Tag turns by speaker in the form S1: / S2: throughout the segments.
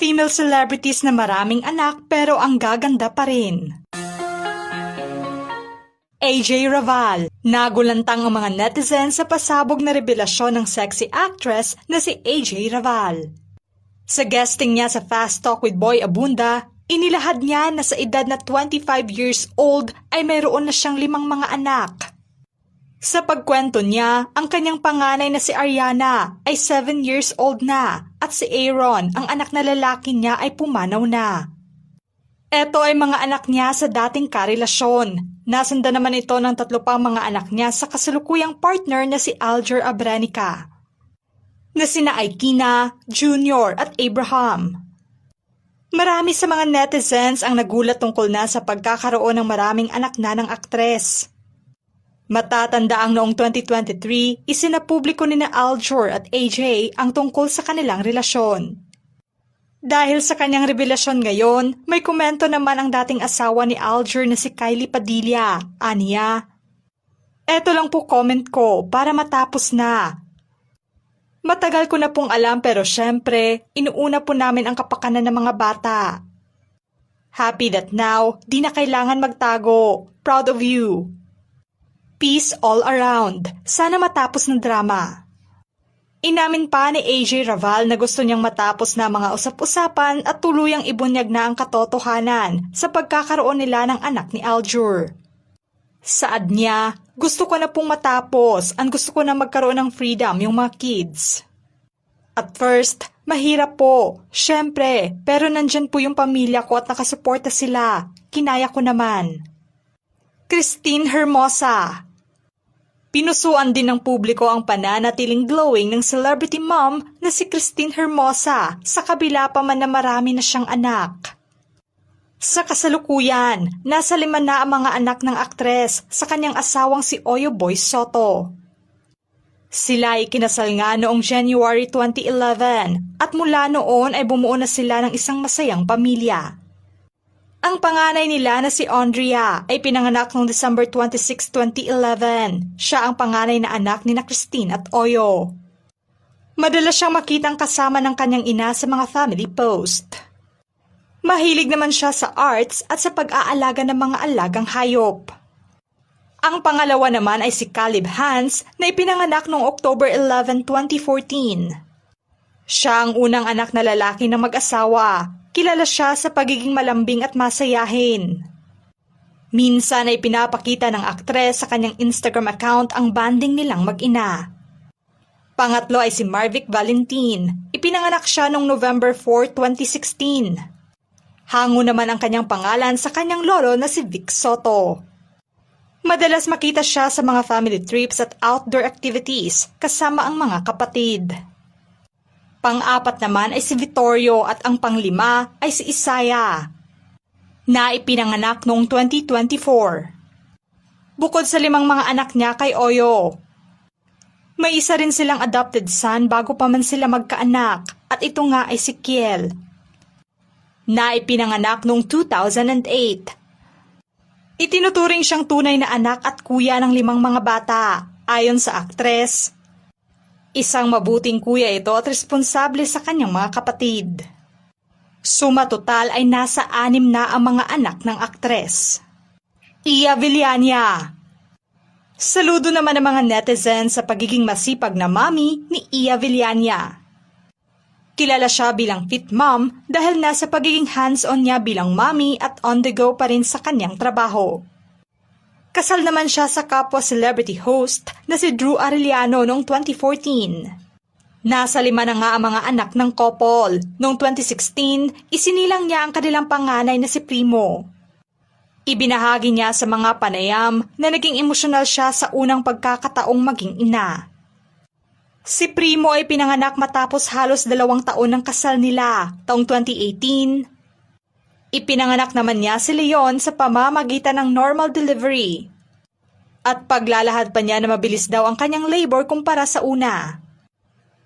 S1: female celebrities na maraming anak pero ang gaganda pa rin. AJ Raval, nagulantang ang mga netizens sa pasabog na revelasyon ng sexy actress na si AJ Raval. Sa guesting niya sa Fast Talk with Boy Abunda, inilahad niya na sa edad na 25 years old ay mayroon na siyang 5 mga anak. Sa pagkwento niya, ang kanyang panganay na si Ariana ay 7 years old na at si Aaron, ang anak na lalaki niya ay pumanaw na. Ito ay mga anak niya sa dating karelasyon. Nasundan naman ito ng 3 pang mga anak niya sa kasalukuyang partner na si Alger Abrenica, na sina Aikina, Junior at Abraham. Marami sa mga netizens ang nagulat tungkol na sa pagkakaroon ng maraming anak na ng aktres. Matatanda ang noong 2023, isinapubliko ni na Alger at AJ ang tungkol sa kanilang relasyon. Dahil sa kanyang revelasyon ngayon, may komento naman ang dating asawa ni Alger na si Kylie Padilla. Aniya, "Eto lang po comment ko para matapos na. Matagal ko na pong alam pero syempre, inuuna po namin ang kapakanan ng mga bata. Happy that now, di na kailangan magtago. Proud of you. Peace all around. Sana matapos ng drama." Inamin pa ni AJ Raval na gusto niyang matapos na mga usap-usapan at tuluyang ibunyag na ang katotohanan sa pagkakaroon nila ng anak ni Alger. Saad niya, "Gusto ko na pong matapos, ang gusto ko na magkaroon ng freedom yung mga kids. At first, mahirap po, syempre, pero nandyan po yung pamilya ko at nakasuporta sila. Kinaya ko naman." Christine Hermosa. Pinusuan din ng publiko ang pananatiling glowing ng celebrity mom na si Christine Hermosa sa kabila pa man na marami na siyang anak. Sa kasalukuyan, nasa 5 na ang mga anak ng aktres sa kanyang asawang si Oyo Boy Soto. Sila ay kinasal nga noong January 2011 at mula noon ay bumuo na sila ng isang masayang pamilya. Ang panganay nila na si Andrea ay pinanganak noong December 26, 2011. Siya ang panganay na anak ni na Christine at Oyo. Madalas siyang makitang kasama ng kanyang ina sa mga family post. Mahilig naman siya sa arts at sa pag-aalaga ng mga alagang hayop. Ang pangalawa naman ay si Caleb Hans na ipinanganak noong October 11, 2014. Siya ang unang anak na lalaki ng mag-asawa. Kilala siya sa pagiging malambing at masayahin. Minsan ay pinapakita ng aktres sa kanyang Instagram account ang bonding nilang mag-ina. Pangatlo ay si Marvic Valentin. Ipinanganak siya noong November 4, 2016. Hango naman ang kanyang pangalan sa kanyang lolo na si Vic Soto. Madalas makita siya sa mga family trips at outdoor activities kasama ang mga kapatid. Pang-4 naman ay si Vittorio at ang pang-5 ay si Isaiah, na ipinanganak noong 2024. Bukod sa 5 mga anak niya kay Oyo, may isa rin silang adopted son bago pa man sila magkaanak at ito nga ay si Kiel, na ipinanganak noong 2008. Itinuturing siyang tunay na anak at kuya ng 5 mga bata ayon sa aktres. Isang mabuting kuya ito at responsable sa kanyang mga kapatid. Suma total ay nasa 6 na ang mga anak ng aktres. Iya Villania. Saludo naman ang mga netizens sa pagiging masipag na mami ni Iya Villania. Kilala siya bilang fit mom dahil nasa pagiging hands-on niya bilang mami at on the go pa rin sa kanyang trabaho. Kasal naman siya sa kapwa celebrity host na si Drew Arellano noong 2014. Nasa 5 na nga ang mga anak ng couple. Noong 2016, isinilang niya ang kanilang panganay na si Primo. Ibinahagi niya sa mga panayam na naging emosyonal siya sa unang pagkakataong maging ina. Si Primo ay pinanganak matapos halos 2 taon ng kasal nila, taong 2018. Ipinanganak naman niya si Leon sa pamamagitan ng normal delivery. At paglalahad pa niya na mabilis daw ang kanyang labor kumpara sa una.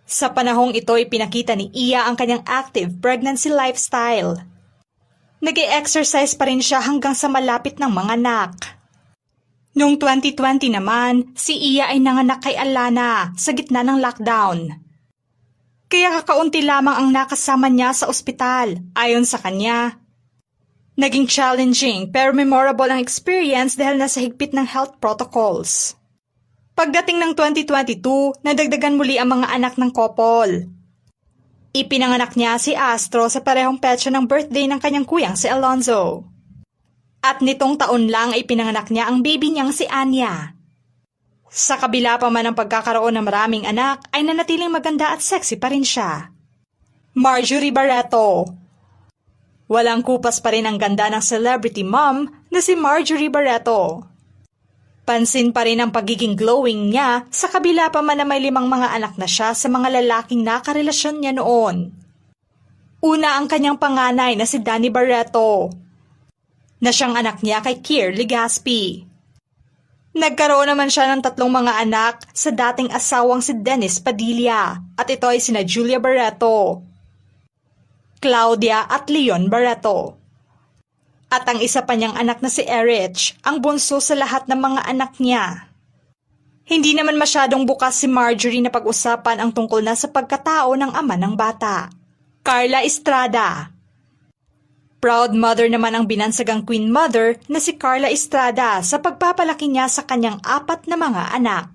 S1: Sa panahong ito ipinakita ni Iya ang kanyang active pregnancy lifestyle. Nag-e-exercise pa rin siya hanggang sa malapit ng mga anak. Noong 2020 naman, si Iya ay nanganak kay Alana sa gitna ng lockdown. Kaya kakaunti lamang ang nakasama niya sa ospital, ayon sa kanya. Naging challenging pero memorable ang experience dahil nasa higpit ng health protocols. Pagdating ng 2022, nadagdagan muli ang mga anak ng couple. Ipinanganak niya si Astro sa parehong petsa ng birthday ng kanyang kuyang si Alonzo. At nitong taon lang ay pinanganak niya ang baby niyang si Anya. Sa kabila pa man ng pagkakaroon ng maraming anak, ay nanatiling maganda at sexy pa rin siya. Marjorie Barreto. Walang kupas pa rin ang ganda ng celebrity mom na si Marjorie Barreto. Pansin pa rin ang pagiging glowing niya sa kabila pa man na may 5 mga anak na siya sa mga lalaking nakarelasyon niya noon. Una ang kanyang panganay na si Danny Barreto, na siyang anak niya kay Kier Legaspi. Nagkaroon naman siya ng 3 mga anak sa dating asawang si Dennis Padilla at ito ay sina Julia Barreto, Claudia at Leon Barreto. At ang isa pa niyang anak na si Erich, ang bunso sa lahat ng mga anak niya. Hindi naman masyadong bukas si Marjorie na pag-usapan ang tungkol na sa pagkatao ng ama ng bata. Carla Estrada. Proud mother naman ang binansagang queen mother na si Carla Estrada sa pagpapalaki niya sa kanyang 4 na mga anak.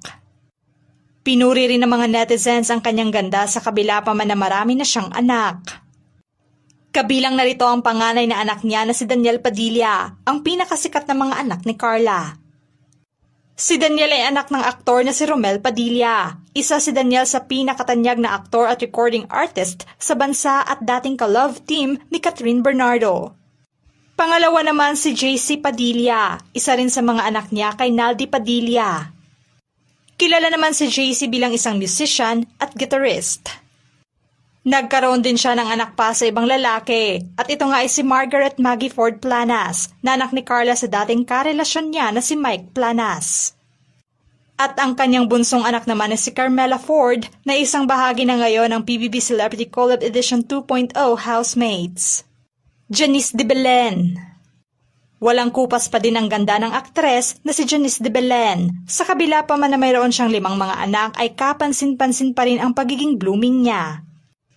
S1: Pinuri rin ng mga netizens ang kanyang ganda sa kabila pa man na marami na siyang anak. Kabilang narito ang panganay na anak niya na si Daniel Padilla, ang pinakasikat na mga anak ni Carla. Si Daniel ay anak ng aktor na si Romel Padilla. Isa si Daniel sa pinakatanyag na aktor at recording artist sa bansa at dating ka-love team ni Catherine Bernardo. Pangalawa naman si JC Padilla, isa rin sa mga anak niya kay Naldi Padilla. Kilala naman si JC bilang isang musician at guitarist. Nagkaroon din siya ng anak pa sa ibang lalaki at ito nga ay si Margaret Maggie Ford Planas, na anak ni Carla sa dating karelasyon niya na si Mike Planas. At ang kanyang bunsong anak naman ay si Carmela Ford na isang bahagi na ngayon ng PBB Celebrity Collab Edition 2.0 Housemates. Janice de Belen. Walang kupas pa din ang ganda ng aktres na si Janice de Belen. Sa kabila pa man na mayroon siyang 5 mga anak ay kapansin-pansin pa rin ang pagiging blooming niya.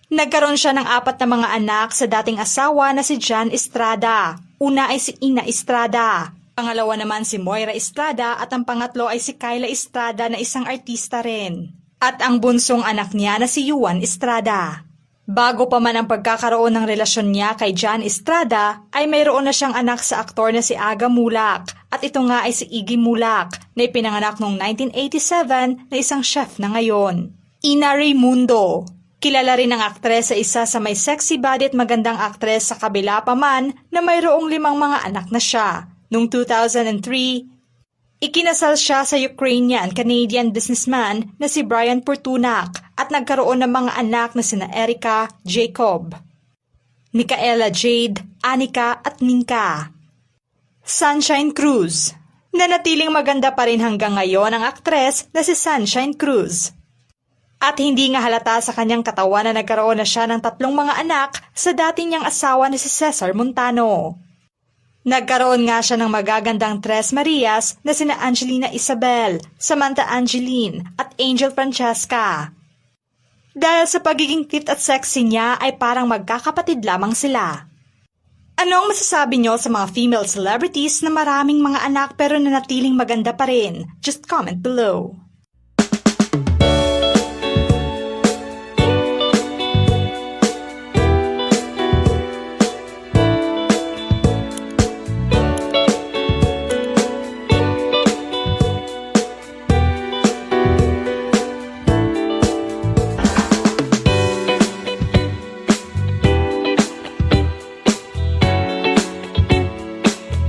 S1: Nagkaroon siya ng 4 na mga anak sa dating asawa na si John Estrada. Una ay si Ina Estrada. Pangalawa naman si Moira Estrada at ang pangatlo ay si Kyla Estrada na isang artista rin. At ang bunsong anak niya na si Juan Estrada. Bago pa man ang pagkakaroon ng relasyon niya kay John Estrada, ay mayroon na siyang anak sa aktor na si Aga Mulak. At ito nga ay si Iggy Mulak na ipinanganak noong 1987 na isang chef na ngayon. Ina Raimundo. Kilala rin ang aktres sa isa sa may sexy body at magandang aktres sa kabila pa man na mayroong 5 mga anak na siya. Noong 2003, ikinasal siya sa Ukrainian-Canadian businessman na si Brian Portunak at nagkaroon ng mga anak na sina Erica, Jacob, Micaela Jade, Anika at Minka. Sunshine Cruz. Nanatiling maganda pa rin hanggang ngayon ang aktres na si Sunshine Cruz. At hindi nga halata sa kanyang katawan na nagkaroon na siya ng 3 mga anak sa dati niyang asawa na si Cesar Montano. Nagkaroon nga siya ng magagandang 3 Marias na sina Angelina Isabel, Samantha Angeline at Angel Francesca. Dahil sa pagiging cute at sexy niya ay parang magkakapatid lamang sila. Anong masasabi niyo sa mga female celebrities na maraming mga anak pero nanatiling maganda pa rin? Just comment below.